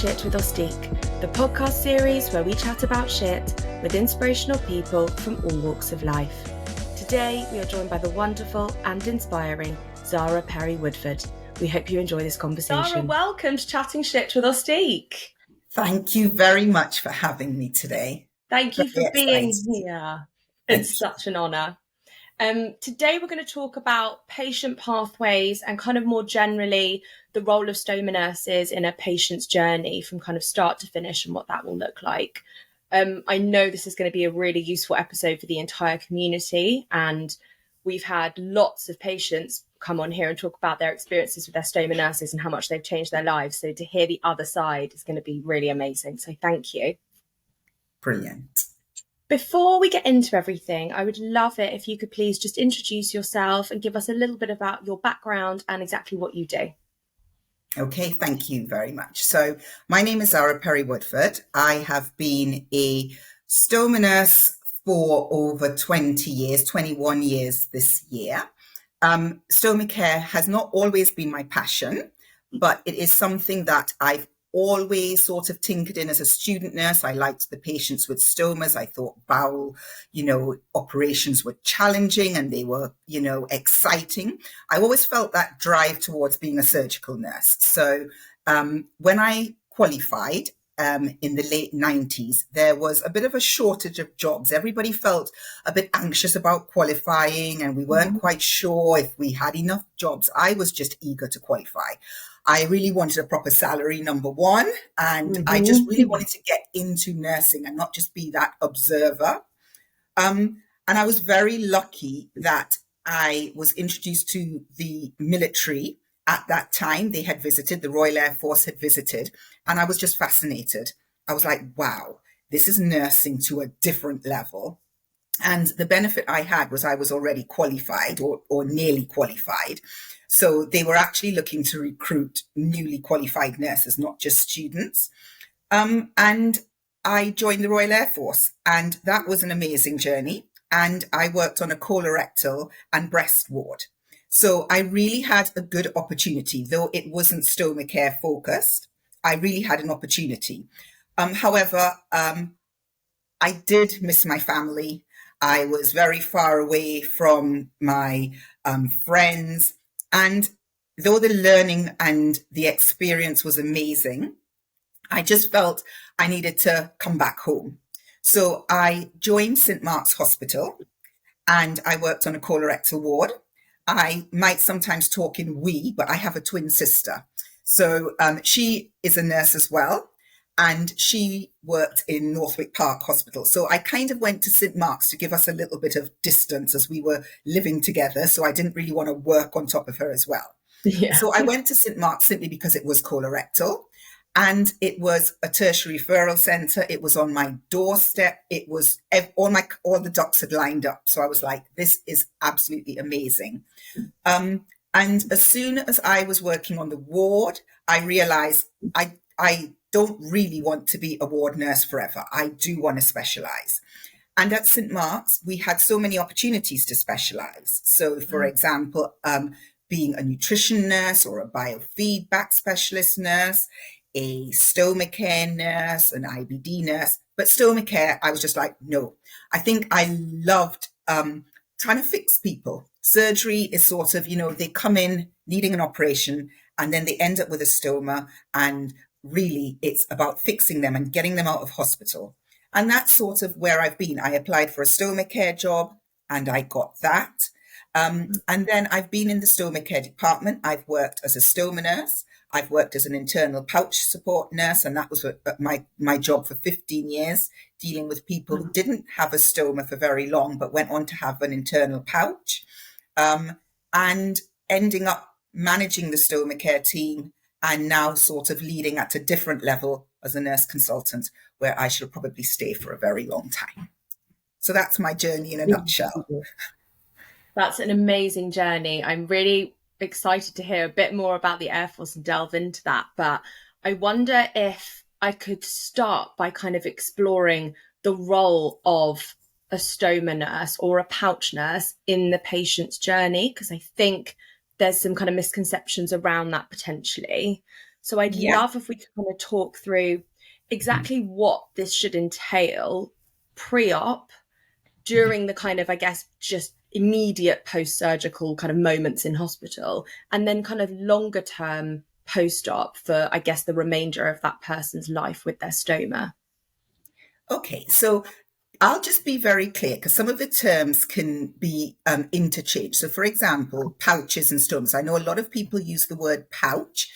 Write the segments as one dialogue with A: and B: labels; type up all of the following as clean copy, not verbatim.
A: Shit with Ostique, the podcast series where we chat about shit with inspirational people from all walks of life. Today, we are joined by the wonderful and inspiring Zarah Perry-Woodford. We hope you enjoy this conversation. Zarah, welcome to Chatting Shit with Ostique.
B: Thank you very much for having me today.
A: Thank you for being here. It's such an honour. Today we're going to talk about patient pathways and kind of more generally the role of stoma nurses in a patient's journey from kind of start to finish and what that will look like. I know this is going to be a really useful episode for the entire community, and we've had lots of patients come on here and talk about their experiences with their stoma nurses and how much they've changed their lives. So to hear the other side is going to be really amazing. So thank you.
B: Brilliant.
A: Before we get into everything, I would love it if you could please just introduce yourself and give us a little bit about your background and exactly what you do.
B: Okay, thank you very much. So my name is Zarah Perry-Woodford. I have been a stoma nurse for over 20 years, 21 years this year. Stoma care has not always been my passion, but it is something that I've always sort of tinkered in as a student nurse. I liked the patients with stomas. I thought bowel, operations were challenging and they were, exciting. I always felt that drive towards being a surgical nurse. So when I qualified in the late 90s, there was a bit of a shortage of jobs. Everybody felt a bit anxious about qualifying and we weren't quite sure if we had enough jobs. I was just eager to qualify. I really wanted a proper salary, number one, and I just really wanted to get into nursing and not just be that observer. And I was very lucky that I was introduced to the military at that time. They had visited, the Royal Air Force had visited, and I was just fascinated. I was like, wow, this is nursing to a different level. And the benefit I had was I was already qualified or nearly qualified. So they were actually looking to recruit newly qualified nurses, not just students. And I joined the Royal Air Force, and that was an amazing journey. And I worked on a colorectal and breast ward. So I really had a good opportunity, though it wasn't stoma care focused. I really had an opportunity. However, I did miss my family. I was very far away from my friends. And though the learning and the experience was amazing, I just felt I needed to come back home. So I joined St. Mark's Hospital and I worked on a colorectal ward. I might sometimes talk in we, but I have a twin sister. So she is a nurse as well. And she worked in Northwick Park Hospital. So I kind of went to St. Mark's to give us a little bit of distance as we were living together. So I didn't really want to work on top of her as well. Yeah. So I went to St. Mark's simply because it was colorectal and it was a tertiary referral centre. It was on my doorstep. It was all the ducks had lined up. So I was like, this is absolutely amazing. And as soon as I was working on the ward, I realised I don't really want to be a ward nurse forever. I do want to specialise. And at St. Mark's, we had so many opportunities to specialise. So, for example, being a nutrition nurse or a biofeedback specialist nurse, a stoma care nurse, an IBD nurse. But stoma care, I was just like, no. I think I loved trying to fix people. Surgery is sort of, they come in needing an operation and then they end up with a stoma, and really it's about fixing them and getting them out of hospital. And that's sort of where I've been. I applied for a stoma care job and I got that. And then I've been in the stoma care department. I've worked as a stoma nurse. I've worked as an internal pouch support nurse, and that was my job for 15 years, dealing with people who didn't have a stoma for very long, but went on to have an internal pouch, and ending up managing the stoma care team and now sort of leading at a different level as a nurse consultant, where I shall probably stay for a very long time. So that's my journey in a nutshell.
A: That's an amazing journey. I'm really excited to hear a bit more about the Air Force and delve into that. But I wonder if I could start by kind of exploring the role of a stoma nurse or a pouch nurse in the patient's journey, because I think there's some kind of misconceptions around that potentially. So I'd
B: Yeah.
A: love if we could kind of talk through exactly what this should entail pre-op, during the kind of, I guess, just immediate post-surgical kind of moments in hospital, and then kind of longer term post-op for, I guess, the remainder of that person's life with their stoma.
B: Okay, so I'll just be very clear because some of the terms can be interchanged. So, for example, pouches and stomas. I know a lot of people use the word pouch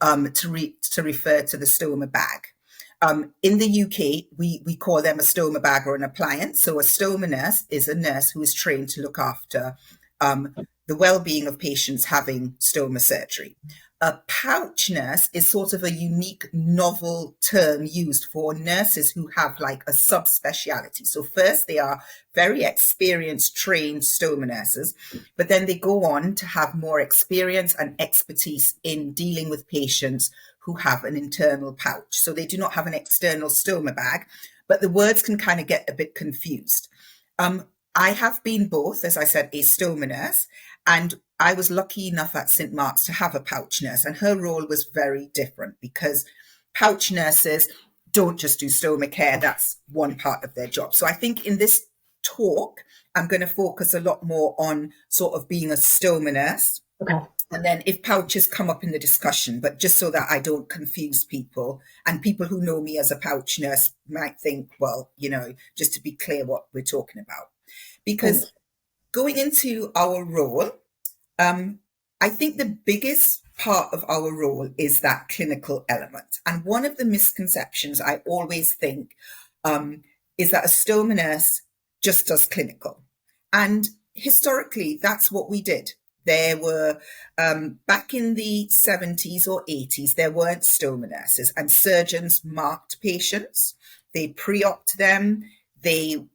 B: to refer to the stoma bag. In the UK, we call them a stoma bag or an appliance. So a stoma nurse is a nurse who is trained to look after the well-being of patients having stoma surgery. A pouch nurse is sort of a unique, novel term used for nurses who have like a subspecialty. So first, they are very experienced, trained stoma nurses, but then they go on to have more experience and expertise in dealing with patients who have an internal pouch. So they do not have an external stoma bag, but the words can kind of get a bit confused. I have been both, as I said, a stoma nurse, and I was lucky enough at St. Mark's to have a pouch nurse, and her role was very different because pouch nurses don't just do stoma care. That's one part of their job. So I think in this talk, I'm going to focus a lot more on sort of being a stoma nurse.
A: Okay.
B: And then if pouches come up in the discussion, but just so that I don't confuse people, and people who know me as a pouch nurse might think, well, just to be clear what we're talking about. Because going into our role, I think the biggest part of our role is that clinical element. And one of the misconceptions I always think is that a stoma nurse just does clinical. And historically, that's what we did. There were, back in the 70s or 80s, there weren't stoma nurses, and surgeons marked patients. They pre-opted them. The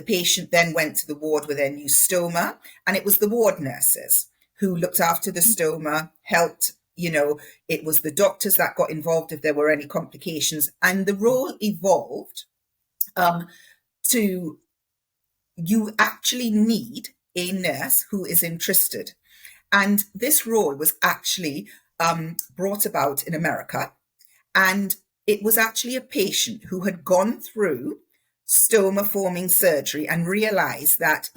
B: patient then went to the ward with their new stoma, and it was the ward nurses who looked after the stoma, helped, it was the doctors that got involved if there were any complications. And the role evolved to, you actually need a nurse who is interested. And this role was actually brought about in America. And it was actually a patient who had gone through stoma forming surgery and realized that,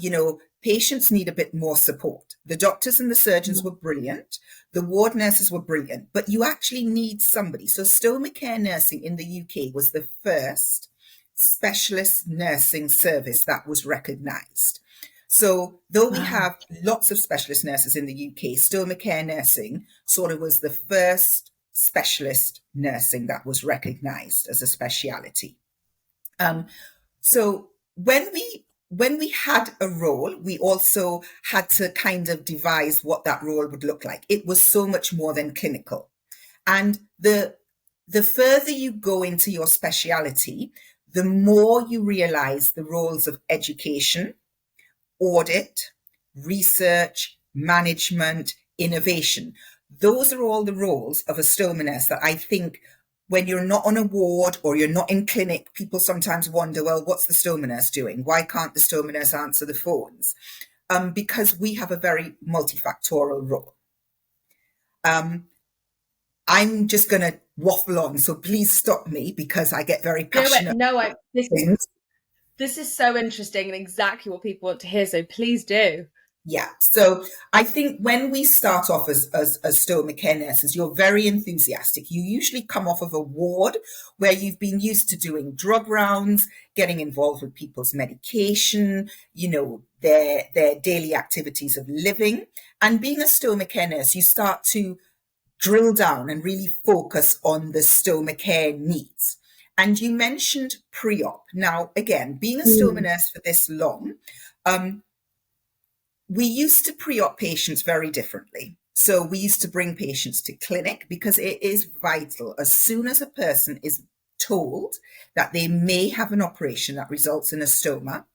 B: patients need a bit more support. The doctors and the surgeons were brilliant. The ward nurses were brilliant, but you actually need somebody. So stoma care nursing in the UK was the first specialist nursing service that was recognized. So though we have lots of specialist nurses in the UK, stoma care nursing sort of was the first specialist nursing that was recognized as a speciality. So when we had a role, we also had to kind of devise what that role would look like. It was so much more than clinical. And the further you go into your speciality, the more you realize the roles of education, audit, research, management, innovation. Those are all the roles of a stoma nurse that I think when you're not on a ward or you're not in clinic, people sometimes wonder, well, what's the stoma nurse doing? Why can't the stoma nurse answer the phones? Because we have a very multifactorial role. I'm just going to waffle on, so please stop me because I get very passionate.
A: This is so interesting and exactly what people want to hear, so please do.
B: Yeah, so I think when we start off as stoma care nurses, you're very enthusiastic. You usually come off of a ward where you've been used to doing drug rounds, getting involved with people's medication, their daily activities of living. And being a stoma care nurse, you start to drill down and really focus on the stoma care needs. And you mentioned pre-op. Now, again, being a stoma nurse for this long, we used to pre-op patients very differently. So we used to bring patients to clinic because it is vital. As soon as a person is told that they may have an operation that results in a stoma,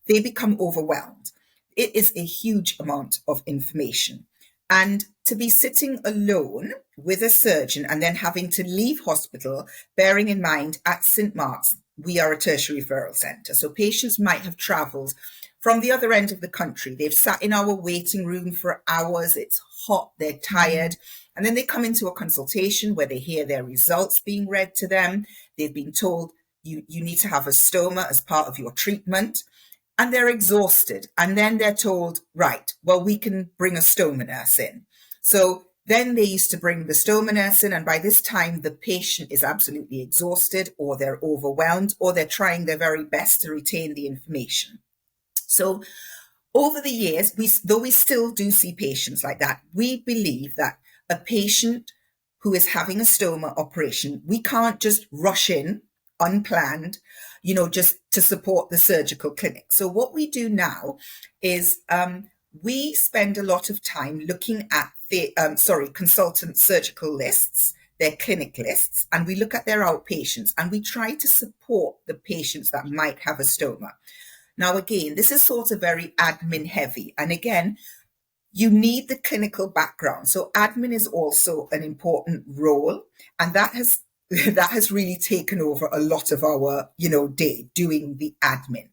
B: they become overwhelmed. It is a huge amount of information. And to be sitting alone with a surgeon and then having to leave hospital, bearing in mind at St. Mark's, we are a tertiary referral centre. So patients might have travelled from the other end of the country. They've sat in our waiting room for hours. It's hot. They're tired. And then they come into a consultation where they hear their results being read to them. They've been told you need to have a stoma as part of your treatment. And they're exhausted. And then they're told, right, well, we can bring a stoma nurse in. So then they used to bring the stoma nurse in. And by this time, the patient is absolutely exhausted, or they're overwhelmed, or they're trying their very best to retain the information. So over the years, though we still do see patients like that, we believe that a patient who is having a stoma operation, we can't just rush in unplanned, just to support the surgical clinic. So what we do now is we spend a lot of time looking at the consultant surgical lists, their clinic lists, and we look at their outpatients, and we try to support the patients that might have a stoma. Now, again, this is sort of very admin heavy. And again, you need the clinical background. So admin is also an important role. And that has really taken over a lot of our, day, doing the admin.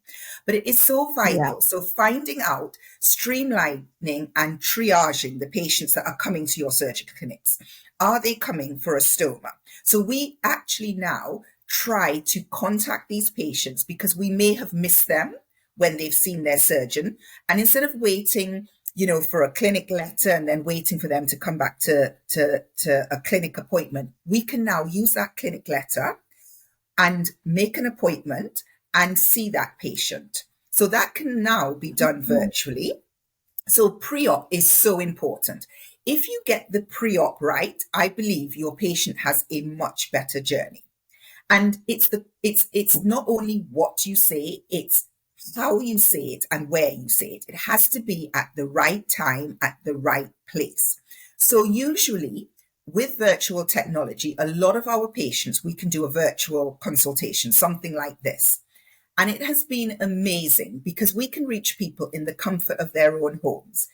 B: But it is so vital. Yeah. So finding out, streamlining and triaging the patients that are coming to your surgical clinics. Are they coming for a stoma? So we actually now try to contact these patients because we may have missed them when they've seen their surgeon. And instead of waiting, for a clinic letter and then waiting for them to come back to a clinic appointment, we can now use that clinic letter and make an appointment and see that patient. So that can now be done virtually. So pre-op is so important. If you get the pre-op right, I believe your patient has a much better journey. And it's not only what you say, it's how you say it and where you say it. It has to be at the right time, at the right place. So usually with virtual technology, a lot of our patients, we can do a virtual consultation, something like this. And it has been amazing because we can reach people in the comfort of their own homes.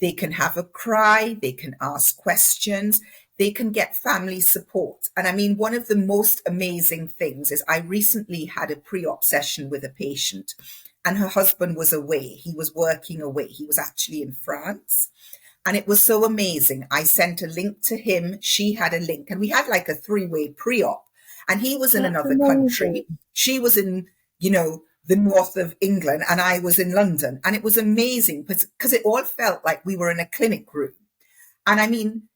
B: They can have a cry, they can ask questions, they can get family support. And I mean, one of the most amazing things is I recently had a pre-op session with a patient, and her husband was away. He was working away. He was actually in France. And it was so amazing. I sent a link to him. She had a link. And we had like a 3-way pre-op. And he was in another country. She was in, the north of England. And I was in London. And it was amazing because it all felt like we were in a clinic room. And I mean,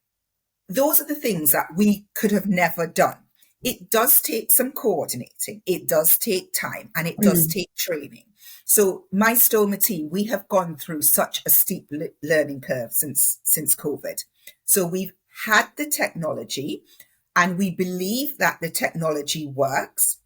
B: those are the things that we could have never done. It does take some coordinating. It does take time. And it does take training. So my Stoma team, we have gone through such a steep learning curve since COVID. So we've had the technology and we believe that the technology works.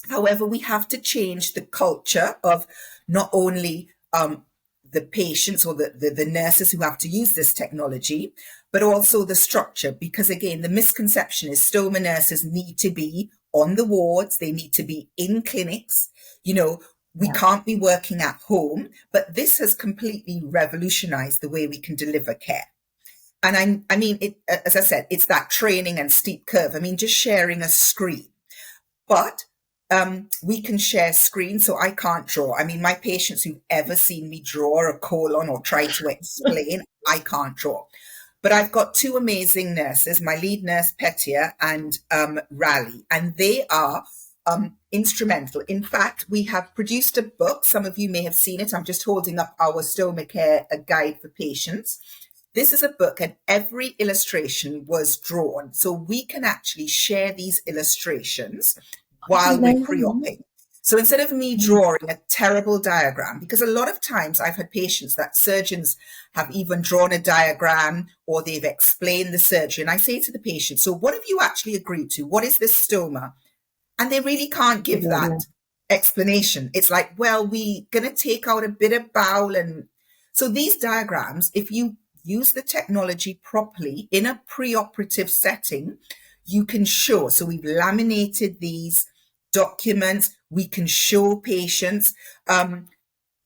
B: However, we have to change the culture of not only the patients or the nurses who have to use this technology, but also the structure. Because again, the misconception is stoma nurses need to be on the wards. They need to be in clinics, We can't be working at home, but this has completely revolutionized the way we can deliver care. And I mean, as I said, it's that training and steep curve. I mean, just sharing a screen, but we can share screens, so I can't draw. I mean, my patients who've ever seen me draw a colon or try to explain, I can't draw. But I've got 2 amazing nurses, my lead nurse, Petia, and Raleigh, and they are instrumental. In fact, we have produced a book. Some of you may have seen it. I'm just holding up our Stoma Care, a guide for patients. This is a book and every illustration was drawn. So we can actually share these illustrations while we're pre-oping. So instead of me drawing a terrible diagram, because a lot of times I've had patients that surgeons have even drawn a diagram or they've explained the surgery. And I say to the patient, so what have you actually agreed to? What is this stoma? And they really can't give that explanation. It's like, well, we're going to take out a bit of bowel. And so these diagrams, if you use the technology properly in a pre-operative setting, you can show. So we've laminated these documents. We can show patients. And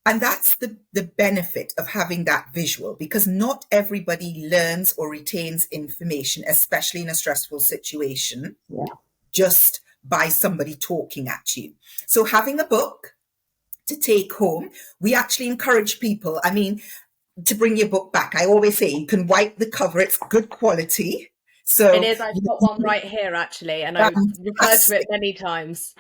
B: that's the benefit of having that visual, because not everybody learns or retains information, especially in a stressful situation, just by somebody talking at you. So having a book, to take home. We actually encourage people, I mean, to bring your book back. I always say you can wipe the cover, it's good quality.
A: It
B: So
A: is. I've got one right here, actually, and I've referred to it
B: fantastic.
A: many times.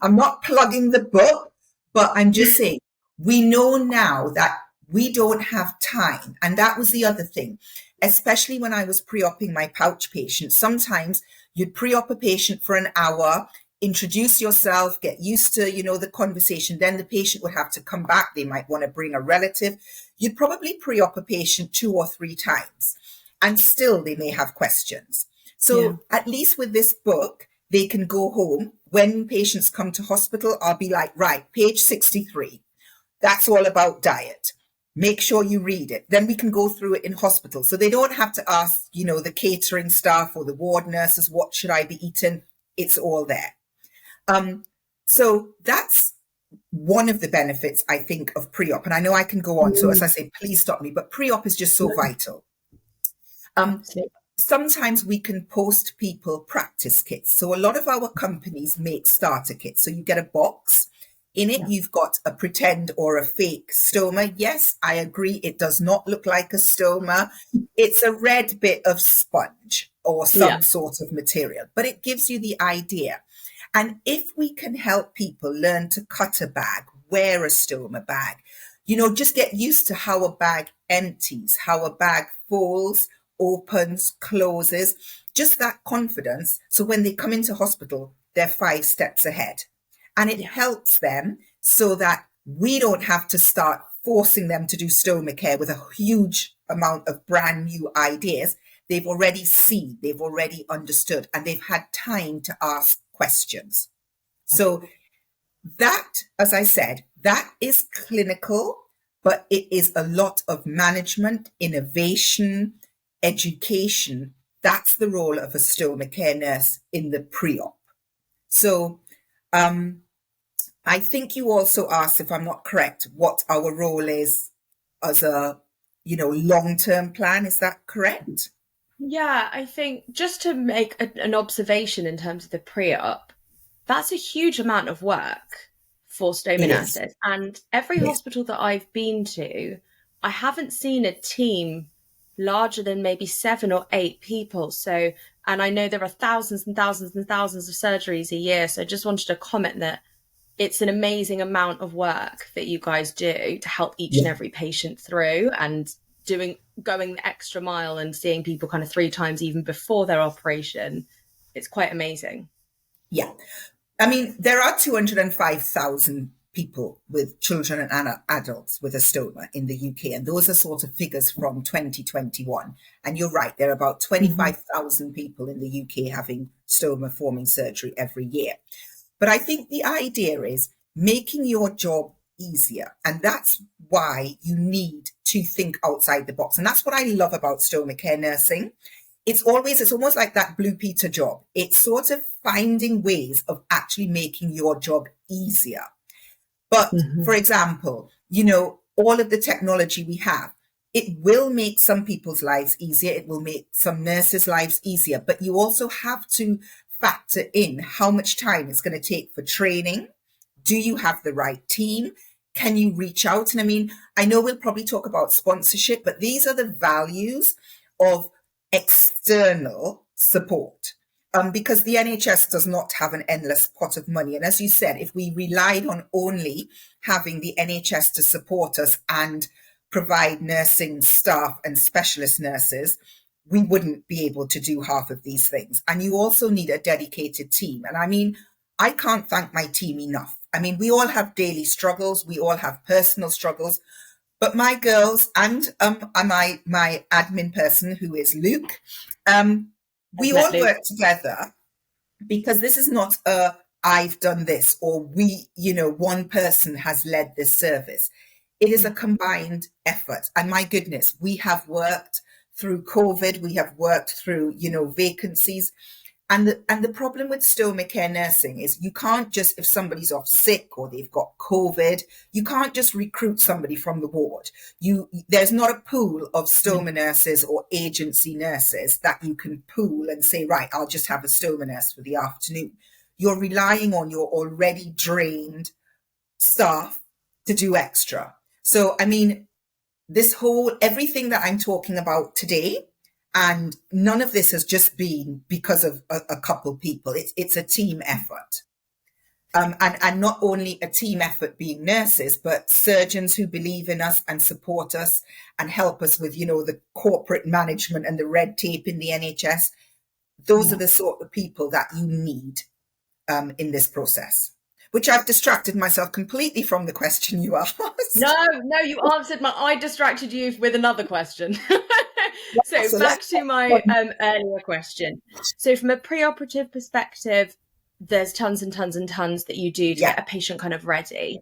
B: I'm not plugging the book, but I'm just saying we know now that we don't have time. And that was the other thing, especially when I was pre-oping my pouch patients. Sometimes you'd pre-op a patient for an hour, introduce yourself, get used to, the conversation. Then the patient would have to come back. They might want to bring a relative. You'd probably pre-op a patient 2 or 3 times, and still they may have questions. So at least with this book, they can go home. When patients come to hospital, I'll be like, right, page 63. That's all about diet. Make sure you read it. Then we can go through it in hospital. So they don't have to ask, the catering staff or the ward nurses, what should I be eating? It's all there. So that's one of the benefits, I think, of pre-op. And I know I can go on. So as I say, please stop me. But pre-op is just so vital. Sometimes we can post people practice kits. So a lot of our companies make starter kits. So you get a box. In it, you've got a pretend or a fake stoma. Yes, I agree. It does not look like a stoma. It's a red bit of sponge or some sort of material, but it gives you the idea. And if we can help people learn to cut a bag, wear a stoma bag, just get used to how a bag empties, how a bag folds, opens, closes, just that confidence. So when they come into hospital, they're 5 steps ahead. And it helps them so that we don't have to start forcing them to do stoma care with a huge amount of brand new ideas. They've already seen, they've already understood, and they've had time to ask questions. So that, as I said, that is clinical, but it is a lot of management, innovation, education. That's the role of a stoma care nurse in the pre-op. So I think you also asked, if I'm not correct, what our role is as a, long-term plan. Is that correct?
A: Yeah, I think just to make an observation in terms of the pre-op, that's a huge amount of work for stoma nurses. And every hospital that I've been to, I haven't seen a team larger than maybe 7 or 8 people. So, and I know there are thousands and thousands and thousands of surgeries a year. So I just wanted to comment that it's an amazing amount of work that you guys do to help each and every patient through, and going the extra mile and seeing people kind of 3 times even before their operation. It's quite amazing.
B: Yeah. I mean, there are 205,000 people with children and adults with a stoma in the UK. And those are sort of figures from 2021. And you're right, there are about 25,000 people in the UK having stoma forming surgery every year. But I think the idea is making your job easier. And that's why you need to think outside the box. And that's what I love about stoma care nursing. It's almost like that Blue Peter job. It's sort of finding ways of actually making your job easier. But for example, all of the technology we have, it will make some people's lives easier. It will make some nurses' lives easier. But you also have to factor in how much time it's going to take for training. Do you have the right team? Can you reach out? And I mean, I know we'll probably talk about sponsorship, but these are the values of external support. Because the NHS does not have an endless pot of money. And as you said, if we relied on only having the NHS to support us and provide nursing staff and specialist nurses, we wouldn't be able to do half of these things. And you also need a dedicated team. And I mean, I can't thank my team enough. I mean, we all have daily struggles. We all have personal struggles. But my girls and my admin person, who is Luke, we all work together, because this is not I've done this, or one person has led this service. It is a combined effort. And my goodness, we have worked through COVID. We have worked through, vacancies. And the problem with stoma care nursing is you can't just, if somebody's off sick or they've got COVID, you can't just recruit somebody from the ward. There's not a pool of stoma nurses or agency nurses that you can pool and say, right, I'll just have a stoma nurse for the afternoon. You're relying on your already drained staff to do extra. So, I mean, everything that I'm talking about today, and none of this has just been because of a couple people. It's a team effort. And not only a team effort being nurses, but surgeons who believe in us and support us and help us with, the corporate management and the red tape in the NHS. Those are the sort of people that you need in this process, which I've distracted myself completely from the question you asked.
A: No, you answered I distracted you with another question. So back to my earlier question. So from a pre-operative perspective, there's tons and tons and tons that you do to get a patient kind of ready.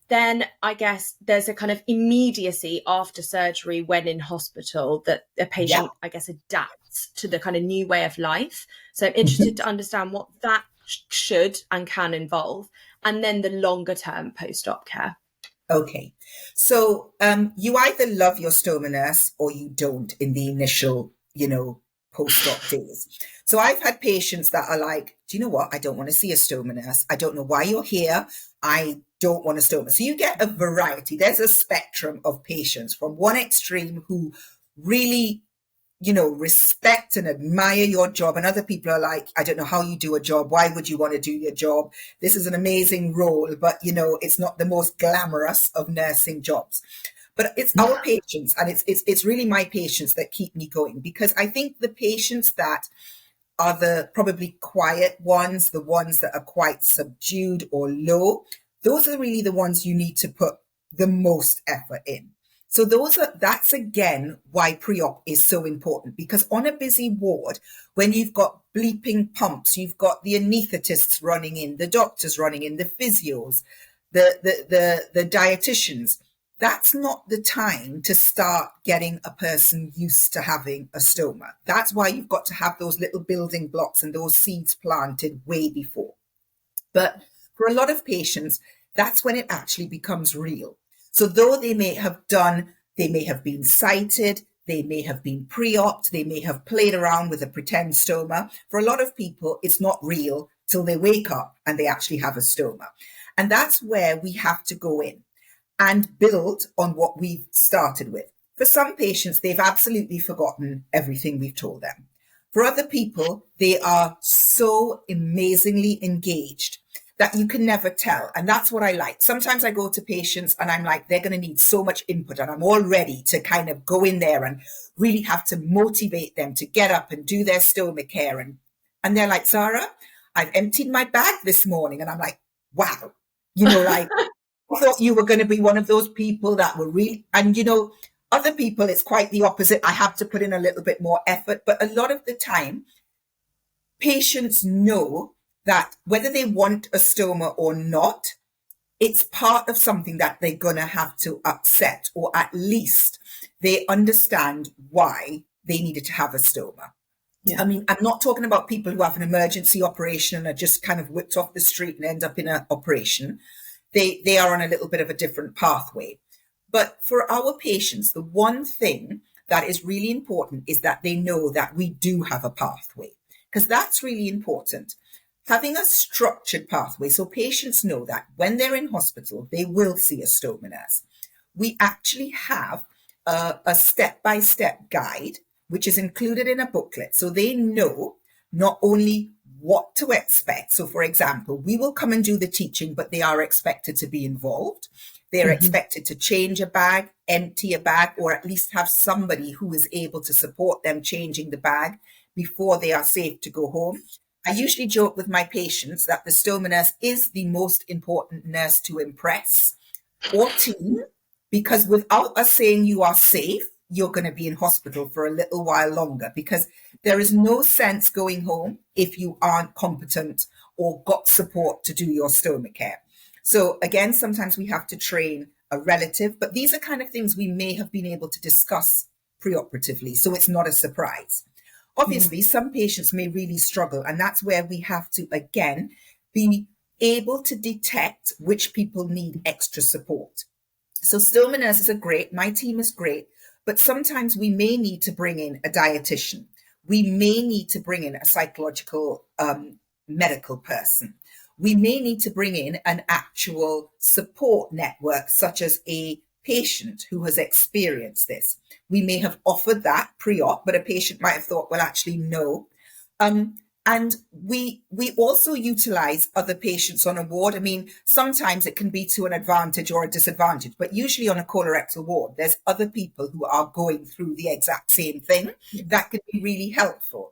A: Then I guess there's a kind of immediacy after surgery when in hospital that a patient, I guess, adapts to the kind of new way of life. So I'm interested to understand what that should and can involve, and then the longer term post-op care.
B: Okay. So you either love your stoma nurse or you don't in the initial, post-op days. So I've had patients that are like, do you know what? I don't want to see a stoma nurse. I don't know why you're here. I don't want a stoma. So you get a variety. There's a spectrum of patients from one extreme who really, respect and admire your job. And other people are like, I don't know how you do a job. Why would you want to do your job? This is an amazing role, but it's not the most glamorous of nursing jobs. But it's our patients, and it's really my patients that keep me going, because I think the patients that are the probably quiet ones, the ones that are quite subdued or low, those are really the ones you need to put the most effort in. So that's again why pre-op is so important, because on a busy ward, when you've got bleeping pumps, you've got the anaesthetists running in, the doctors running in, the physios, the dietitians, that's not the time to start getting a person used to having a stoma. That's why you've got to have those little building blocks and those seeds planted way before. But for a lot of patients, that's when it actually becomes real. So though they may have been sighted, they may have been pre-opt, they may have played around with a pretend stoma. For a lot of people, it's not real till they wake up and they actually have a stoma. And that's where we have to go in and build on what we've started with. For some patients, they've absolutely forgotten everything we've told them. For other people, they are so amazingly engaged that you can never tell. And that's what I like. Sometimes I go to patients and I'm like, they're going to need so much input, and I'm all ready to kind of go in there and really have to motivate them to get up and do their stoma care. And they're like, Zarah, I've emptied my bag this morning. And I'm like, wow, like, I thought you were going to be one of those people that were really, and other people, it's quite the opposite. I have to put in a little bit more effort. But a lot of the time, patients know that whether they want a stoma or not, it's part of something that they're going to have to accept, or at least they understand why they needed to have a stoma. Yeah. I mean, I'm not talking about people who have an emergency operation and are just kind of whipped off the street and end up in an operation. They are on a little bit of a different pathway. But for our patients, the one thing that is really important is that they know that we do have a pathway, because that's really important. Having a structured pathway, so patients know that when they're in hospital, they will see a stoma nurse. We actually have a step-by-step guide, which is included in a booklet. So they know not only what to expect. So for example, we will come and do the teaching, but they are expected to be involved. They're expected to change a bag, empty a bag, or at least have somebody who is able to support them changing the bag before they are safe to go home. I usually joke with my patients that the stoma nurse is the most important nurse to impress or team, because without us saying you are safe, you're going to be in hospital for a little while longer, because there is no sense going home if you aren't competent or got support to do your stoma care. So again, sometimes we have to train a relative, but these are kind of things we may have been able to discuss preoperatively, so it's not a surprise. Obviously, some patients may really struggle, and that's where we have to, again, be able to detect which people need extra support. So stoma nurses are great. My team is great. But sometimes we may need to bring in a dietitian. We may need to bring in a psychological medical person. we may need to bring in an actual support network, such as a patient who has experienced this. We may have offered that pre-op, but a patient might have thought, well, actually, no. And we also utilize other patients on a ward. I mean, sometimes it can be to an advantage or a disadvantage, but usually on a colorectal ward, there's other people who are going through the exact same thing. That could be really helpful.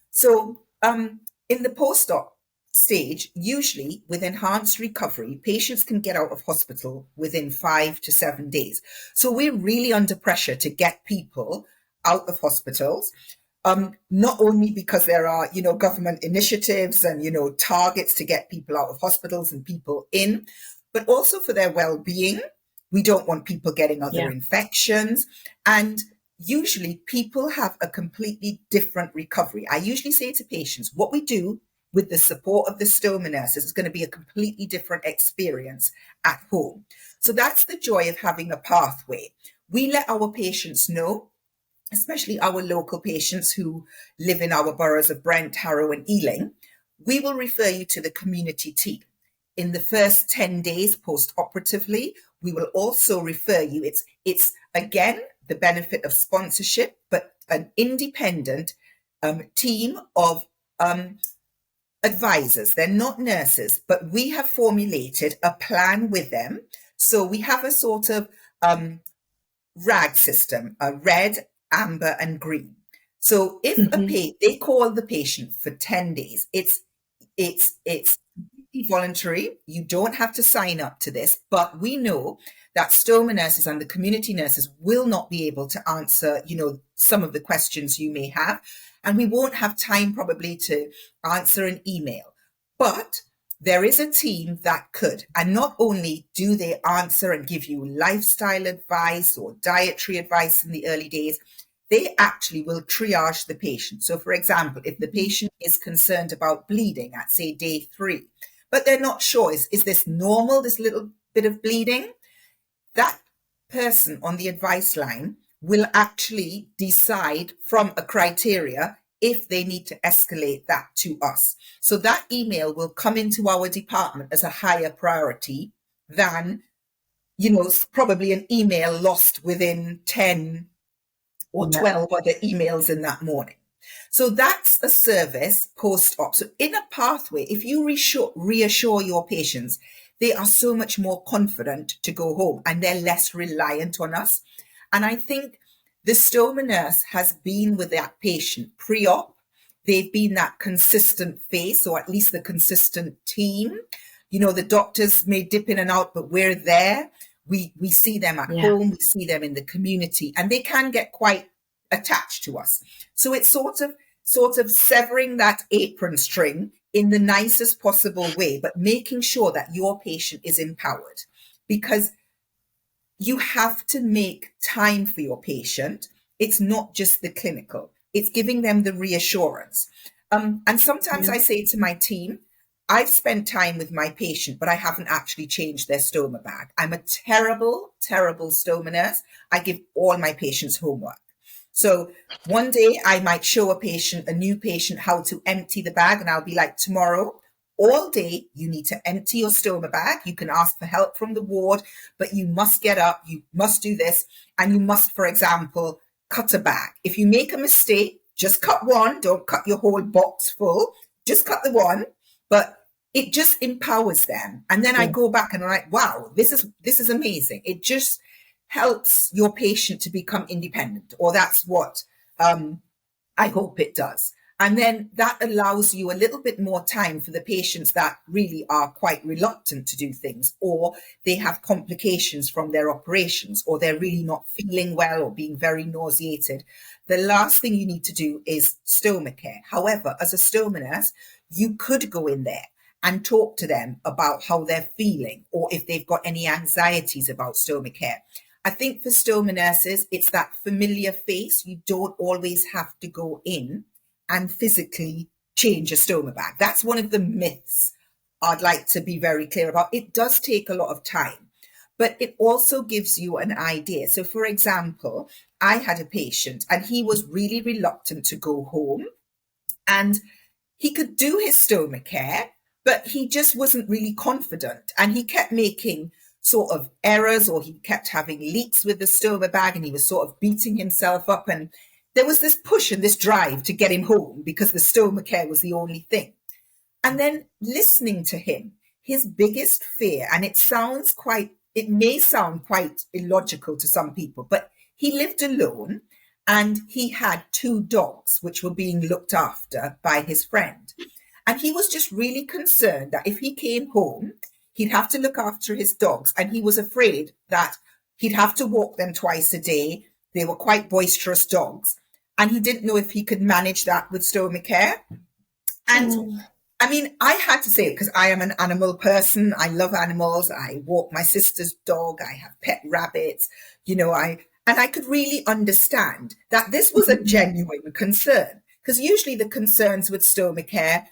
B: So in the post-op stage, usually with enhanced recovery, patients can get out of hospital within 5 to 7 days. So we're really under pressure to get people out of hospitals. Not only because there are, government initiatives and, targets to get people out of hospitals and people in, but also for their well-being. We don't want people getting other infections. And usually people have a completely different recovery. I usually say to patients, what we do with the support of the stoma nurses is going to be a completely different experience at home. So that's the joy of having a pathway. We let our patients know, especially our local patients who live in our boroughs of Brent, Harrow and Ealing, we will refer you to the community team. In the first 10 days post-operatively, we will also refer you. It's again, the benefit of sponsorship, but an independent team of advisors. They're not nurses, but we have formulated a plan with them. So we have a sort of RAG system, a red, amber and green. So if they call the patient for 10 days, it's voluntary. You don't have to sign up to this, but we know that stoma nurses and the community nurses will not be able to answer, some of the questions you may have. And we won't have time probably to answer an email. But there is a team that could. And not only do they answer and give you lifestyle advice or dietary advice in the early days, they actually will triage the patient. So, for example, if the patient is concerned about bleeding at, say, day 3, but they're not sure, is this normal, this little bit of bleeding? That person on the advice line will actually decide from a criteria if they need to escalate that to us. So that email will come into our department as a higher priority than, probably an email lost within 10 or 12 other emails in that morning. So that's a service post-op. So in a pathway, if you reassure your patients, they are so much more confident to go home and they're less reliant on us. And I think the stoma nurse has been with that patient pre-op. They've been that consistent face, or at least the consistent team. The doctors may dip in and out, but we're there. We see them at home, we see them in the community, and they can get quite attached to us. So it's sort of severing that apron string in the nicest possible way, but making sure that your patient is empowered, because you have to make time for your patient. It's not just the clinical, it's giving them the reassurance. And sometimes I say to my team, I've spent time with my patient, but I haven't actually changed their stoma bag. I'm a terrible, terrible stoma nurse. I give all my patients homework. So one day I might show a new patient, how to empty the bag. And I'll be like, tomorrow, all day, you need to empty your stoma bag. You can ask for help from the ward, but you must get up. You must do this. And you must, for example, cut a bag. If you make a mistake, just cut one. Don't cut your whole box full. Just cut the one. But it just empowers them. And then I go back and I'm like, wow, this is amazing. It just helps your patient to become independent, or that's what I hope it does. And then that allows you a little bit more time for the patients that really are quite reluctant to do things, or they have complications from their operations, or they're really not feeling well or being very nauseated. The last thing you need to do is stoma care. However, as a stoma nurse, you could go in there and talk to them about how they're feeling, or if they've got any anxieties about stoma care. I think for stoma nurses, it's that familiar face. You don't always have to go in and physically change a stoma bag. That's one of the myths I'd like to be very clear about. It does take a lot of time, but it also gives you an idea. So for example, I had a patient and he was really reluctant to go home, and he could do his stoma care, but he just wasn't really confident, and he kept making sort of errors, or he kept having leaks with the stoma bag, and he was sort of beating himself up, and there was this push and this drive to get him home because the stoma care was the only thing. And then listening to him, his biggest fear, and it may sound quite illogical to some people, but he lived alone and he had 2 dogs which were being looked after by his friend. And he was just really concerned that if he came home, he'd have to look after his dogs. And he was afraid that he'd have to walk them twice a day. They were quite boisterous dogs. And he didn't know if he could manage that with stoma care. And I mean, I had to say it because I am an animal person. I love animals. I walk my sister's dog. I have pet rabbits. And I could really understand that this was a genuine concern, because usually the concerns with stoma care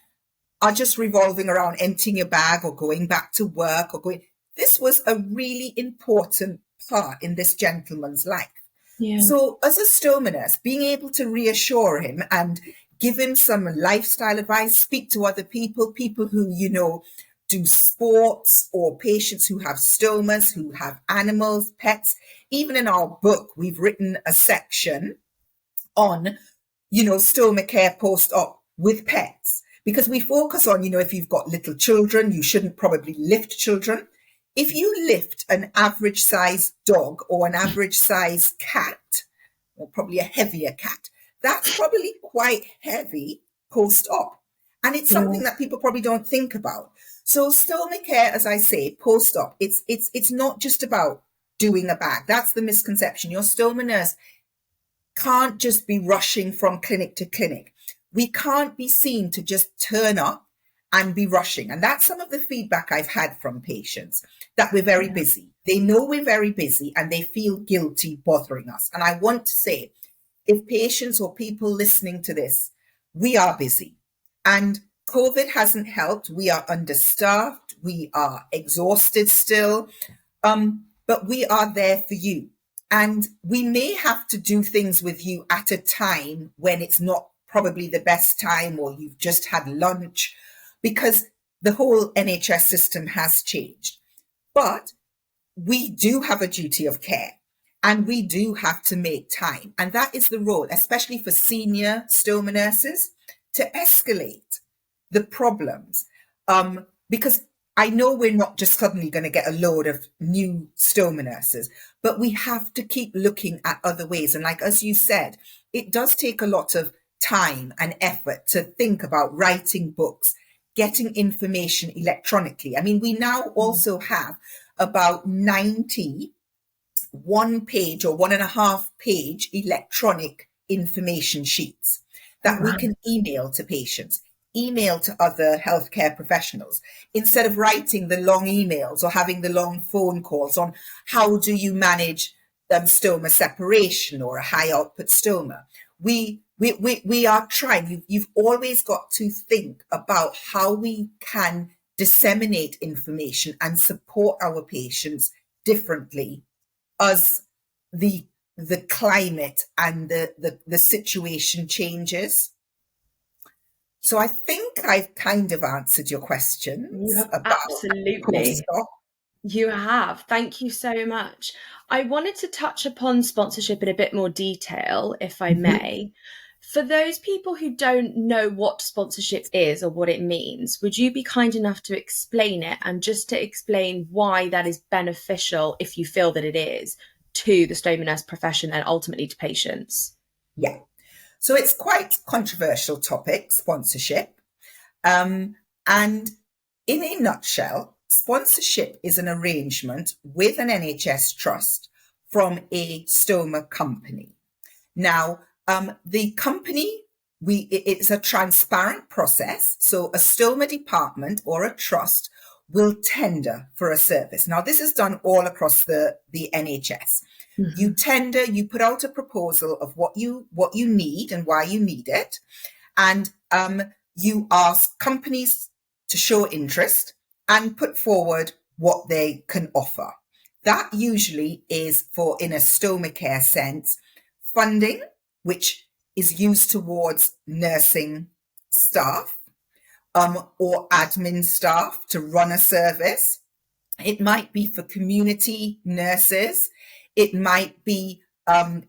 B: are just revolving around emptying your bag or going back to work This was a really important part in this gentleman's life. Yeah. So as a stoma nurse, being able to reassure him and give him some lifestyle advice, speak to other people who, do sports, or patients who have stomas, who have animals, pets. Even in our book, we've written a section on, stoma care post-op with pets, because we focus on, if you've got little children, you shouldn't probably lift children. If you lift an average size dog or an average size cat, or probably a heavier cat, that's probably quite heavy post-op. And it's something that people probably don't think about. So stoma care, as I say, post-op, it's not just about doing a bag. That's the misconception. Your stoma nurse can't just be rushing from clinic to clinic. We can't be seen to just turn up and be rushing. And that's some of the feedback I've had from patients, that we're very busy. They know we're very busy and they feel guilty bothering us. And I want to say, if patients or people listening to this, we are busy. And COVID hasn't helped. We are understaffed. We are exhausted still. But we are there for you. And we may have to do things with you at a time when it's not probably the best time, or you've just had lunch, because the whole NHS system has changed. But we do have a duty of care, and we do have to make time. And that is the role, especially for senior stoma nurses, to escalate the problems. Because I know we're not just suddenly going to get a load of new stoma nurses, but we have to keep looking at other ways. And like, as you said, it does take a lot of time and effort to think about writing books, getting information electronically. I mean, we now also have about 90 one-page or 1.5-page electronic information sheets that we can email to patients, email to other healthcare professionals, instead of writing the long emails or having the long phone calls on how do you manage stoma separation or a high output stoma. We are trying. You've always got to think about how we can disseminate information and support our patients differently as the climate and the situation changes. So I think I've kind of answered your questions.
A: You have absolutely. You have. Thank you so much. I wanted to touch upon sponsorship in a bit more detail, if I may. For those people who don't know what sponsorship is or what it means, would you be kind enough to explain it, and just to explain why that is beneficial, if you feel that it is, to the stoma nurse profession and ultimately to patients?
B: Yeah. So it's quite a controversial topic, sponsorship. And in a nutshell, sponsorship is an arrangement with an NHS trust from a stoma company. Now, the company, it's a transparent process. So a stoma department or a trust will tender for a service. Now, this is done all across the NHS. Mm-hmm. You tender, you put out a proposal of what you need and why you need it. And you ask companies to show interest and put forward what they can offer. That usually is for, in a stoma care sense, funding, which is used towards nursing staff, or admin staff to run a service. It might be for community nurses. It might be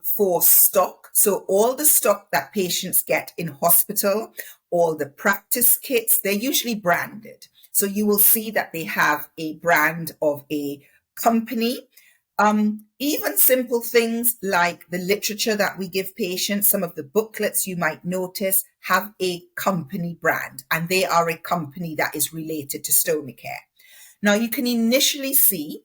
B: for stock. So all the stock that patients get in hospital, all the practice kits, they're usually branded. So you will see that they have a brand of a company. Even simple things like the literature that we give patients, some of the booklets you might notice have a company brand, and they are a company that is related to Stomacare. Now, you can initially see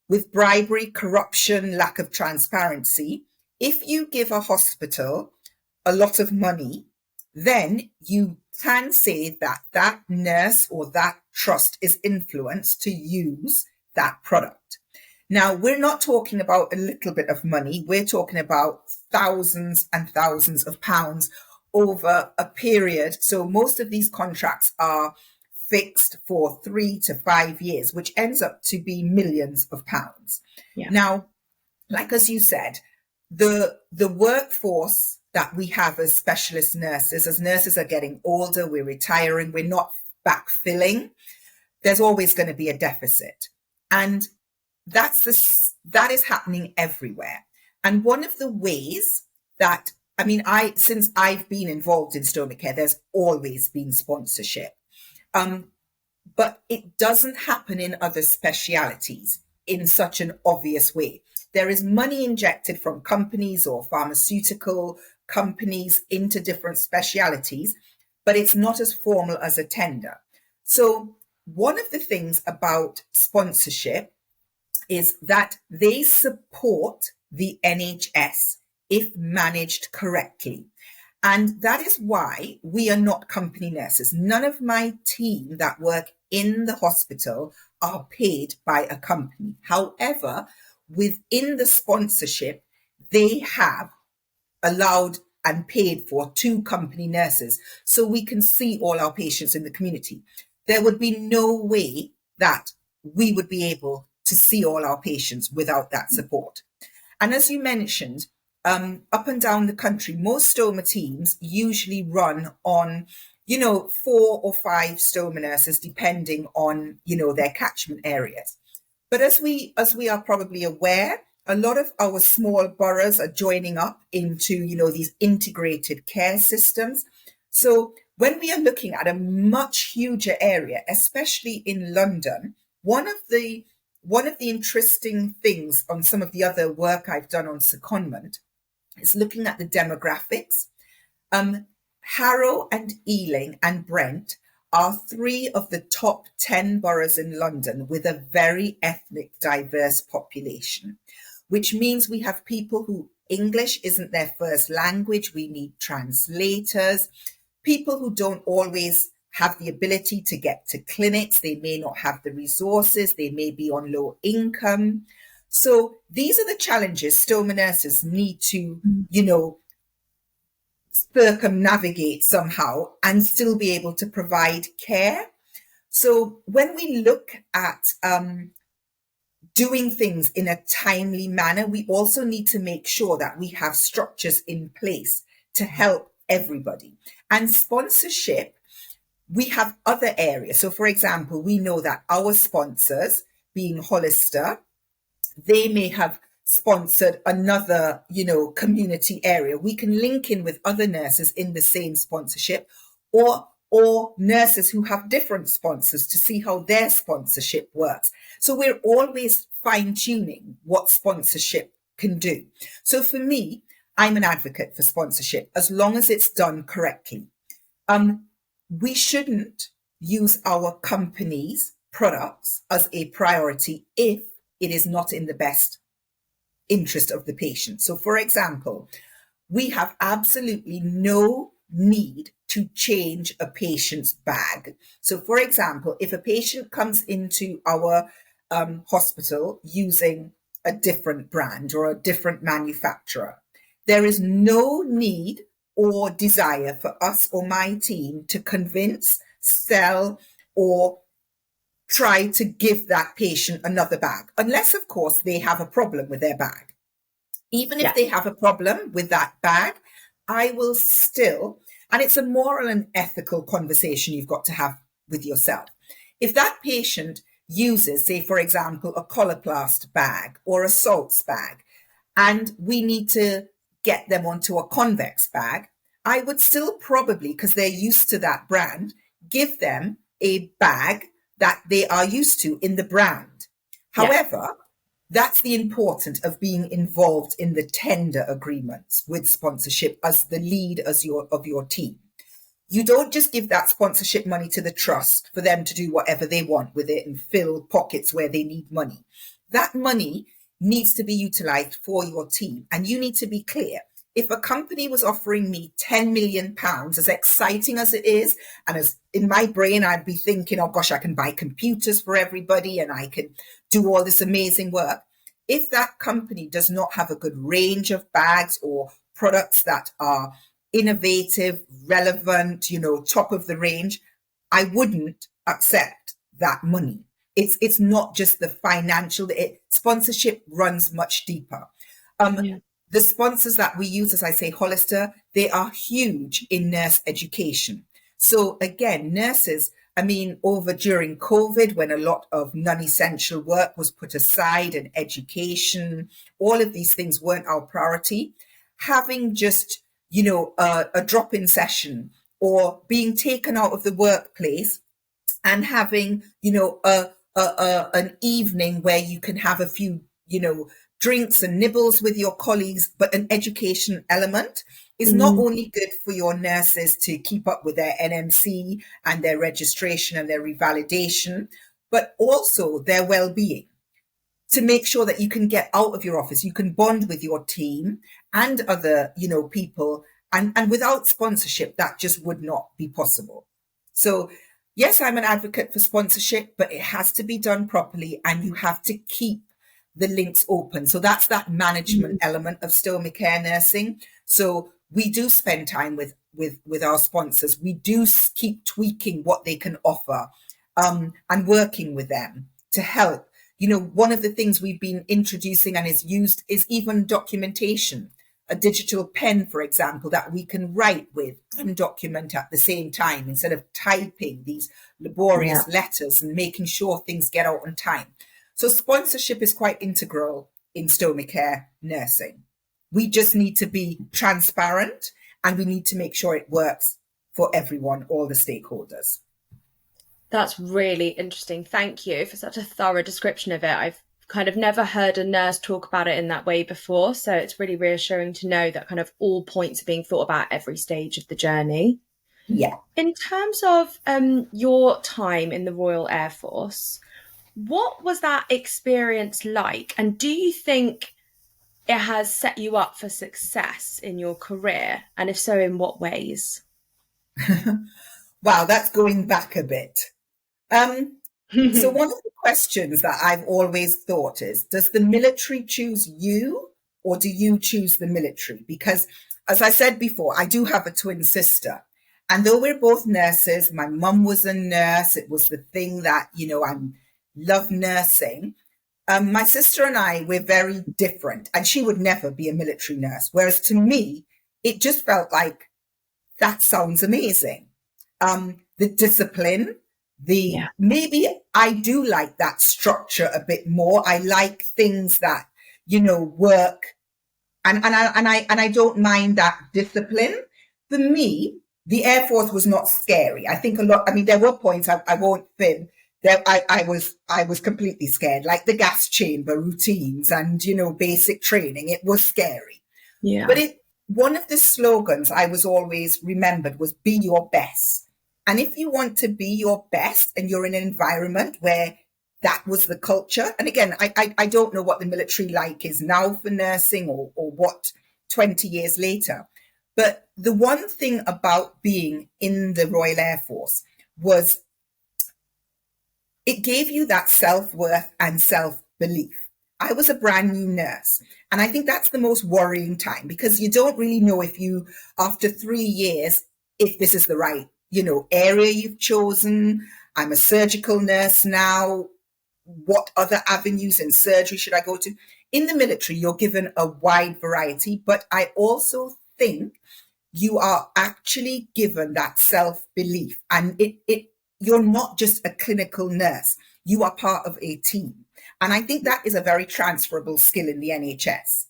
B: with bribery, corruption, lack of transparency, if you give a hospital a lot of money, then you can say that that nurse or that trust is influenced to use that product. Now, we're not talking about a little bit of money. We're talking about thousands and thousands of pounds over a period. So most of these contracts are fixed for 3 to 5 years, which ends up to be millions of pounds.
A: Yeah.
B: Now, like as you said, the workforce that we have as specialist nurses, as nurses are getting older, we're retiring, we're not backfilling, there's always going to be a deficit. And that is happening everywhere. And one of the ways that, since I've been involved in Stomacare, there's always been sponsorship. But it doesn't happen in other specialities in such an obvious way. There is money injected from companies or pharmaceutical companies into different specialities, but it's not as formal as a tender. So one of the things about sponsorship is that they support the NHS if managed correctly. And that is why we are not company nurses. None of my team that work in the hospital are paid by a company. However, within the sponsorship, they have allowed and paid for 2 company nurses so we can see all our patients in the community. There would be no way that we would be able to see all our patients without that support. And as you mentioned, up and down the country, most stoma teams usually run on, 4 or 5 stoma nurses, depending on, their catchment areas. But as we are probably aware, a lot of our small boroughs are joining up into, these integrated care systems. So when we are looking at a much huger area, especially in London, one of the interesting things on some of the other work I've done on secondment is looking at the demographics. Harrow and Ealing and Brent are 3 of the top 10 boroughs in London with a very ethnic, diverse population, which means we have people who English isn't their first language. We need translators, people who don't always have the ability to get to clinics. They may not have the resources. They may be on low income. So these are the challenges stoma nurses need to, circumnavigate somehow and still be able to provide care. So when we look at doing things in a timely manner, we also need to make sure that we have structures in place to help everybody. And sponsorship, we have other areas. So for example, we know that our sponsors, being Hollister, they may have sponsored another, community area. We can link in with other nurses in the same sponsorship or nurses who have different sponsors to see how their sponsorship works. So we're always fine-tuning what sponsorship can do. So for me, I'm an advocate for sponsorship as long as it's done correctly. We shouldn't use our company's products as a priority if it is not in the best interest of the patient. So for example, we have absolutely no need to change a patient's bag. So for example, if a patient comes into our hospital using a different brand or a different manufacturer, there is no need or desire for us or my team to convince, sell, or try to give that patient another bag, unless, of course, they have a problem with their bag. Even if they have a problem with that bag, I will still, and it's a moral and ethical conversation you've got to have with yourself. If that patient uses, say, for example, a coloplast bag or a salts bag, and we need to get them onto a convex bag, I would still probably, because they're used to that brand, give them a bag that they are used to in the brand.
A: Yeah.
B: However, that's the importance of being involved in the tender agreements with sponsorship as the lead of your team. You don't just give that sponsorship money to the trust for them to do whatever they want with it and fill pockets where they need money. That money needs to be utilized for your team. And you need to be clear. If a company was offering me £10 million, as exciting as it is, and as in my brain, I'd be thinking, oh gosh, I can buy computers for everybody and I can do all this amazing work. If that company does not have a good range of bags or products that are innovative, relevant, top of the range, I wouldn't accept that money. It's not just the financial, sponsorship runs much deeper. The sponsors that we use, as I say, Hollister, they are huge in nurse education. So again, nurses, over during COVID, when a lot of non-essential work was put aside and education, all of these things weren't our priority. Having just, a drop-in session or being taken out of the workplace and having, an evening where you can have a few, drinks and nibbles with your colleagues, but an education element is not only good for your nurses to keep up with their NMC and their registration and their revalidation, but also their well-being, to make sure that you can get out of your office, you can bond with your team and other, people. And without sponsorship, that just would not be possible. So yes, I'm an advocate for sponsorship, but it has to be done properly and you have to keep the links open. So that's that management element of Stoma Care nursing. So we do spend time with our sponsors. We do keep tweaking what they can offer and working with them to help. One of the things we've been introducing and is used is even documentation, a digital pen, for example, that we can write with and document at the same time instead of typing these laborious letters and making sure things get out on time. So sponsorship is quite integral in Stoma Care nursing. We just need to be transparent and we need to make sure it works for everyone, all the stakeholders.
A: That's really interesting. Thank you for such a thorough description of it. I've kind of never heard a nurse talk about it in that way before. So it's really reassuring to know that kind of all points are being thought about every stage of the journey.
B: Yeah.
A: In terms of your time in the Royal Air Force, what was that experience like? And do you think it has set you up for success in your career? And if so, in what ways?
B: Wow, that's going back a bit. So one of the questions that I've always thought is, does the military choose you or do you choose the military? Because as I said before, I do have a twin sister. And though we're both nurses, my mum was a nurse. It was the thing that, I love nursing. My sister and I, we're very different. And she would never be a military nurse. Whereas to me, it just felt like, that sounds amazing. The discipline, maybe I do like that structure a bit more. I like things that, work. And I don't mind that discipline. For me, the Air Force was not scary. I think there were points I won't fib. I was completely scared, like the gas chamber routines and, basic training. It was scary.
A: Yeah.
B: But one of the slogans I was always remembered was be your best. And if you want to be your best and you're in an environment where that was the culture, and again, I don't know what the military like is now for nursing or what 20 years later. But the one thing about being in the Royal Air Force was it gave you that self-worth and self-belief. I was a brand new nurse. And I think that's the most worrying time because you don't really know if you, after 3 years, if this is the right, area you've chosen. I'm a surgical nurse now. What other avenues in surgery should I go to? In the military, you're given a wide variety, but I also think you are actually given that self-belief and it you're not just a clinical nurse, you are part of a team. And I think that is a very transferable skill in the NHS.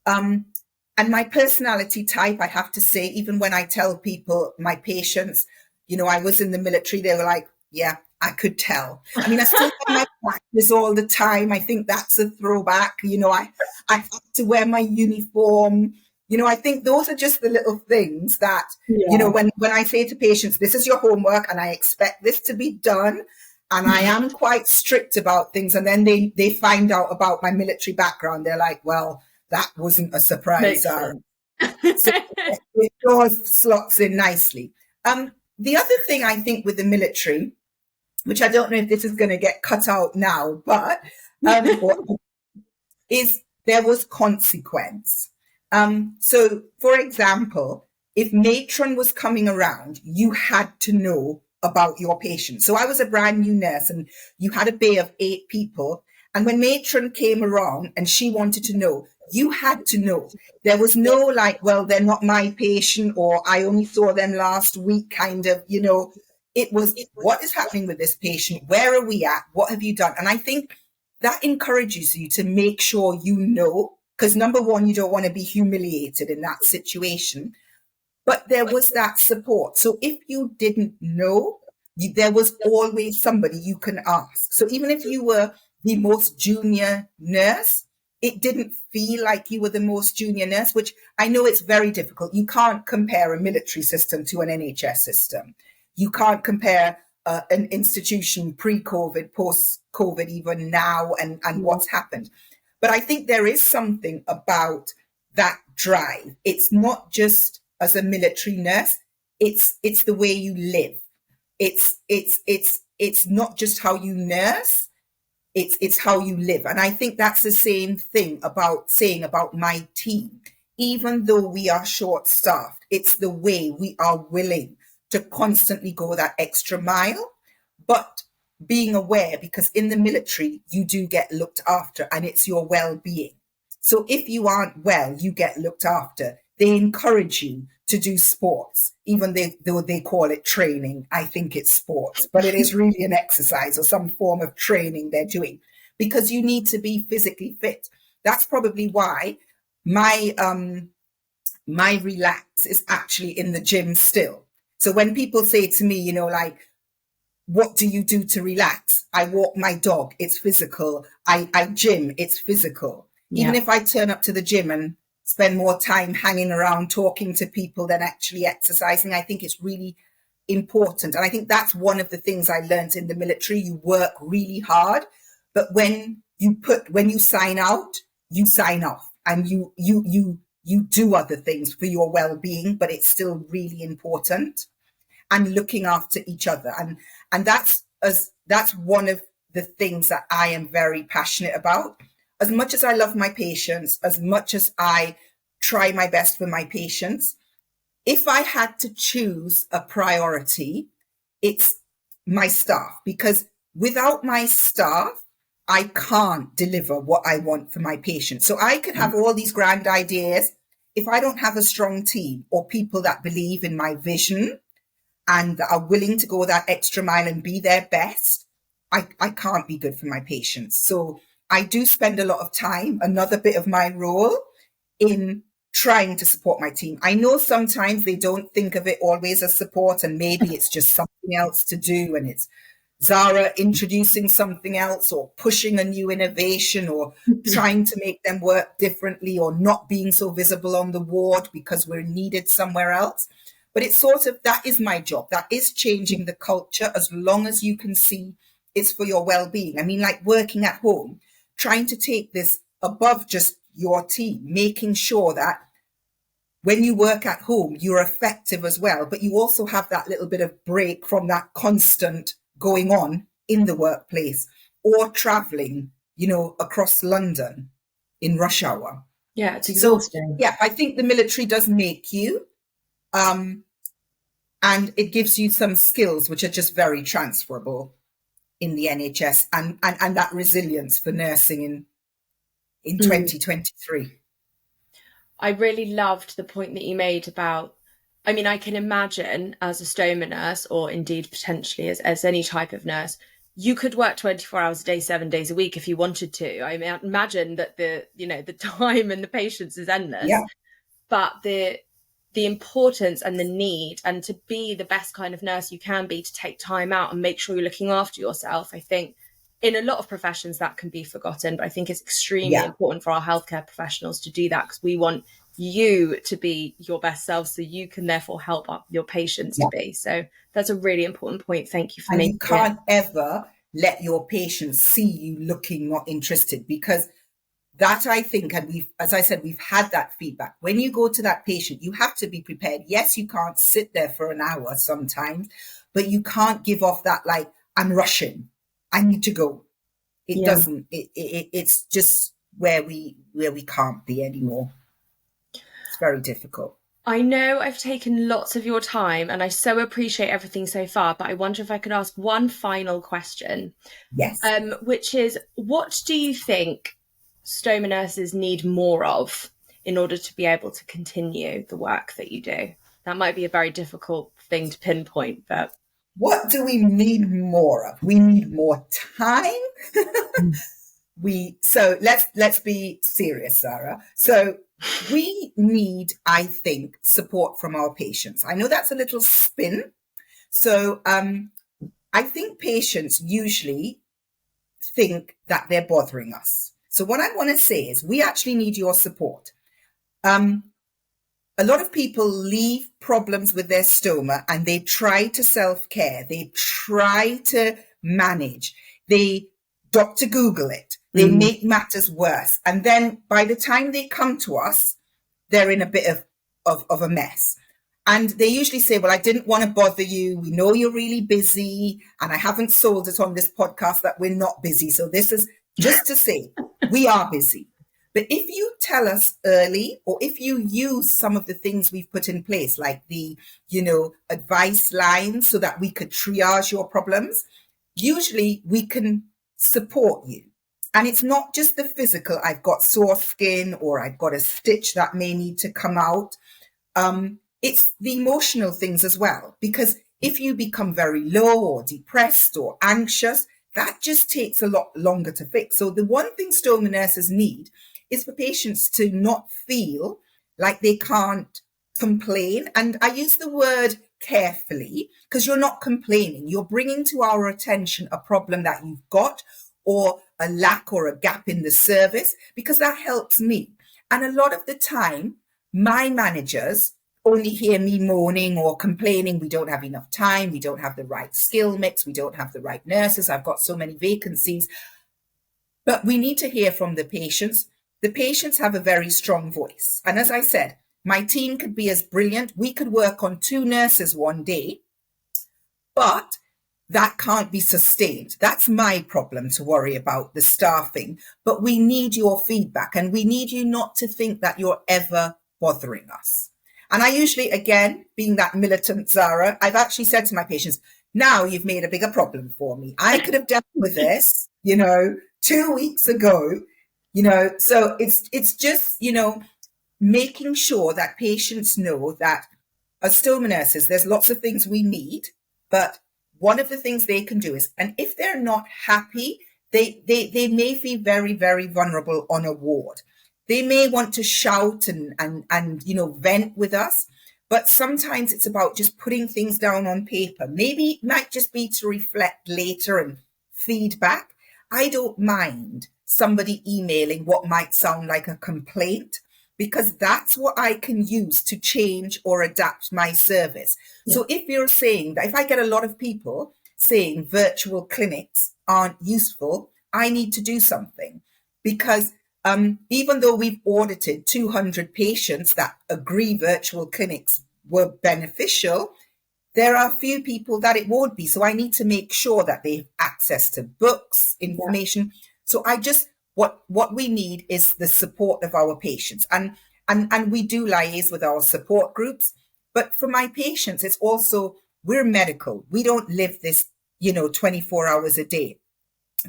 B: And my personality type, I have to say, even when I tell people, my patients, I was in the military, they were like, yeah, I could tell. I mean, I still have my practice all the time. I think that's a throwback. I have to wear my uniform. I think those are just the little things that, when I say to patients, this is your homework and I expect this to be done. And I am quite strict about things. And then they find out about my military background. They're like, well, that wasn't a surprise. So it does slots in nicely. The other thing I think with the military, which I don't know if this is going to get cut out now, but is there was consequence. So, for example, if matron was coming around, you had to know about your patient. So I was a brand new nurse and you had a bay of 8 people. And when matron came around and she wanted to know, you had to know. There was no like, well, they're not my patient, or I only saw them last week kind of, it was, what is happening with this patient? Where are we at? What have you done? And I think that encourages you to make sure you know, because number one, you don't want to be humiliated in that situation. But there was that support. So if you didn't know, there was always somebody you can ask. So even if you were the most junior nurse, it didn't feel like you were the most junior nurse, which I know it's very difficult. You can't compare a military system to an NHS system. You can't compare an institution pre-COVID, post-COVID, even now, and what's happened. But I think there is something about that drive. It's not just as a military nurse, it's the way you live. It's not just how you nurse, it's how you live. And I think that's the same thing about saying about my team. Even though we are short-staffed, it's the way we are willing to constantly go that extra mile, but being aware, because in the military, you do get looked after and it's your well-being. So if you aren't well, you get looked after. They encourage you to do sports, even though they call it training. I think it's sports, but it is really an exercise or some form of training they're doing, because you need to be physically fit. That's probably why my relax is actually in the gym still. So when people say to me, like, what do you do to relax? I walk my dog. It's physical. I gym. It's physical. Yeah. Even if I turn up to the gym and spend more time hanging around talking to people than actually exercising, I think it's really important. And I think that's one of the things I learned in the military. You work really hard, but when you sign out, you sign off, and you do other things for your well-being, but it's still really important. And looking after each other. And that's one of the things that I am very passionate about. As much as I love my patients, as much as I try my best for my patients, if I had to choose a priority, it's my staff, because without my staff, I can't deliver what I want for my patients. So I could have all these grand ideas. If I don't have a strong team or people that believe in my vision and that are willing to go that extra mile and be their best, I can't be good for my patients. So I do spend a lot of time, another bit of my role, in trying to support my team. I know sometimes they don't think of it always as support, and maybe it's just something else to do, and it's Zarah introducing something else or pushing a new innovation or trying to make them work differently or not being so visible on the ward because we're needed somewhere else. But it's sort of, that is my job. That is changing the culture, as long as you can see it's for your well-being. I mean, like working at home, trying to take this above just your team, making sure that when you work at home, you're effective as well, but you also have that little bit of break from that constant going on in the workplace, or traveling, across London in rush hour.
A: Yeah, it's exhausting.
B: So, yeah, I think the military does make you, and it gives you some skills which are just very transferable in the NHS, and that resilience for nursing in 2023.
A: I really loved the point that you made about I mean, I can imagine as a stoma nurse, or indeed potentially as any type of nurse, you could work 24 hours a day, 7 days a week if you wanted to. I mean, imagine that the time and the patience is endless,
B: Yeah,
A: but the importance and the need, and to be the best kind of nurse you can be, to take time out and make sure you're looking after yourself. I think in a lot of professions that can be forgotten, but I think it's extremely
B: yeah,
A: important for our healthcare professionals to do that, because we want you to be your best self so you can therefore help your patients to
B: yeah.
A: be. So that's a really important point. Thank you for
B: And
A: making
B: you
A: it.
B: can't ever let your patients see you looking not interested, because that, I think, and we've, as I said, we've had that feedback. When you go to that patient, you have to be prepared. Yes, you can't sit there for an hour sometimes, but you can't give off that, like, I'm rushing, I need to go. It
A: Yeah.
B: doesn't. It's just where we can't be anymore. It's very difficult.
A: I know I've taken lots of your time and I so appreciate everything so far, but I wonder if I could ask one final question,
B: Yes.
A: which is, what do you think stoma nurses need more of in order to be able to continue the work that you do? That might be a very difficult thing to pinpoint, but
B: What do we need more of? We need more time. So let's be serious, Sarah. So we need, I think, support from our patients. I know that's a little spin. So I think patients usually think that they're bothering us. So what I want to say is we actually need your support. A lot of people leave problems with their stoma and they try to self-care. They try to manage. They Dr. Google it. They make matters worse. And then by the time they come to us, they're in a bit of a mess. And they usually say, well, I didn't want to bother you. We know you're really busy. And I haven't sold it on this podcast that we're not busy. So this is just to say we are busy. But if you tell us early, or if you use some of the things we've put in place, like the, advice lines, so that we could triage your problems, usually we can support you. And it's not just the physical, I've got sore skin or I've got a stitch that may need to come out. It's the emotional things as well, because if you become very low or depressed or anxious, that just takes a lot longer to fix. So the one thing stoma nurses need is for patients to not feel like they can't complain. And I use the word carefully because you're not complaining. You're bringing to our attention a problem that you've got, or a lack or a gap in the service, because that helps me. And a lot of the time, my managers only hear me moaning or complaining. We don't have enough time. We don't have the right skill mix. We don't have the right nurses. I've got so many vacancies. But we need to hear from the patients. The patients have a very strong voice. And as I said, my team could be as brilliant. We could work on 2 nurses one day, but that can't be sustained. That's my problem to worry about, the staffing. But we need your feedback, and we need you not to think that you're ever bothering us. And I usually, again, being that militant Zara, I've actually said to my patients, now you've made a bigger problem for me. I could have dealt with this, 2 weeks ago, so it's just, making sure that patients know that as stoma nurses, there's lots of things we need, but one of the things they can do is, and if they're not happy, they may feel very, very vulnerable on a ward. They may want to shout and vent with us, but sometimes it's about just putting things down on paper. Maybe it might just be to reflect later and feedback. I don't mind somebody emailing what might sound like a complaint, because that's what I can use to change or adapt my service. Yeah. So if you're saying that, if I get a lot of people saying virtual clinics aren't useful, I need to do something, because even though we've audited 200 patients that agree virtual clinics were beneficial, there are a few people that it won't be. So I need to make sure that they have access to books, information. Yeah. So what we need is the support of our patients. And we do liaise with our support groups. But for my patients, it's also, we're medical. We don't live this, 24 hours a day.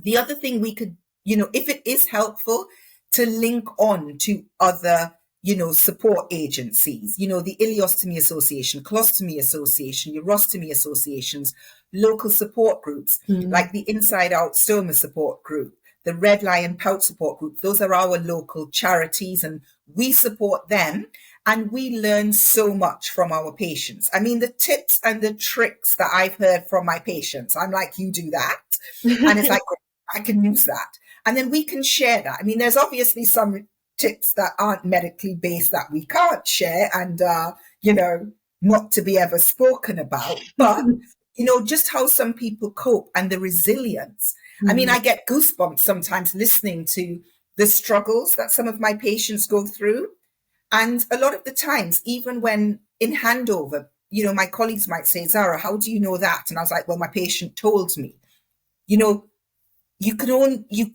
B: The other thing we could, if it is helpful, to link on to other support agencies, the Ileostomy Association, Colostomy Association, Urostomy Associations, local support groups, like the Inside Out Stoma Support Group, the Red Lion Pout Support Group. Those are our local charities, and we support them. And we learn so much from our patients. I mean, the tips and the tricks that I've heard from my patients, I'm like, you do that. And it's like, I can use that. And then we can share that. I mean, there's obviously some tips that aren't medically based that we can't share and, not to be ever spoken about. But, just how some people cope and the resilience. I mean, I get goosebumps sometimes listening to the struggles that some of my patients go through. And a lot of the times, even when in handover, my colleagues might say, Zarah, how do you know that? And I was like, well, my patient told me.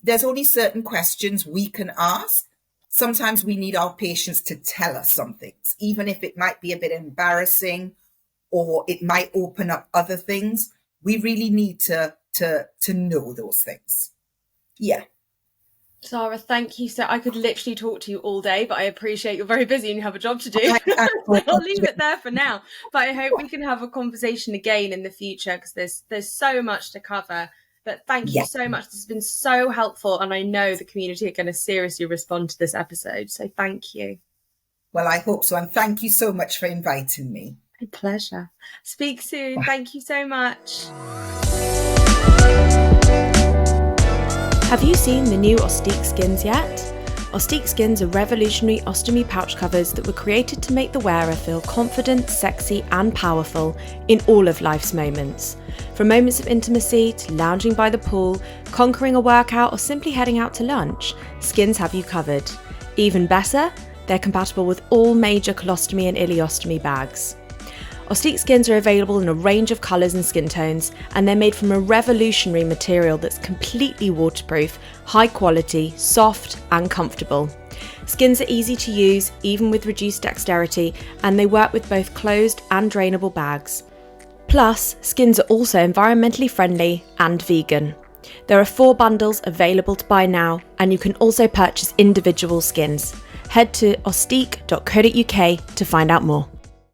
B: There's only certain questions we can ask. Sometimes we need our patients to tell us some things, even if it might be a bit embarrassing or it might open up other things. We really need to know those things. Yeah.
A: Zarah, thank you. So I could literally talk to you all day, but I appreciate you're very busy and you have a job to do. I'll leave it there for now. But I hope we can have a conversation again in the future because there's so much to cover. But thank you so much. This has been so helpful. And I know the community are going to seriously respond to this episode. So thank you.
B: Well, I hope so. And thank you so much for inviting me.
A: My pleasure. Speak soon. Thank you so much. Have you seen the new Ostique skins yet? Ostique skins are revolutionary ostomy pouch covers that were created to make the wearer feel confident, sexy and powerful in all of life's moments. From moments of intimacy to lounging by the pool, conquering a workout or simply heading out to lunch, skins have you covered. Even better, they're compatible with all major colostomy and ileostomy bags. Ostique skins are available in a range of colours and skin tones, and they're made from a revolutionary material that's completely waterproof, high quality, soft and comfortable. Skins are easy to use, even with reduced dexterity, and they work with both closed and drainable bags. Plus, skins are also environmentally friendly and vegan. There are 4 bundles available to buy now, and you can also purchase individual skins. Head to ostique.co.uk to find out more.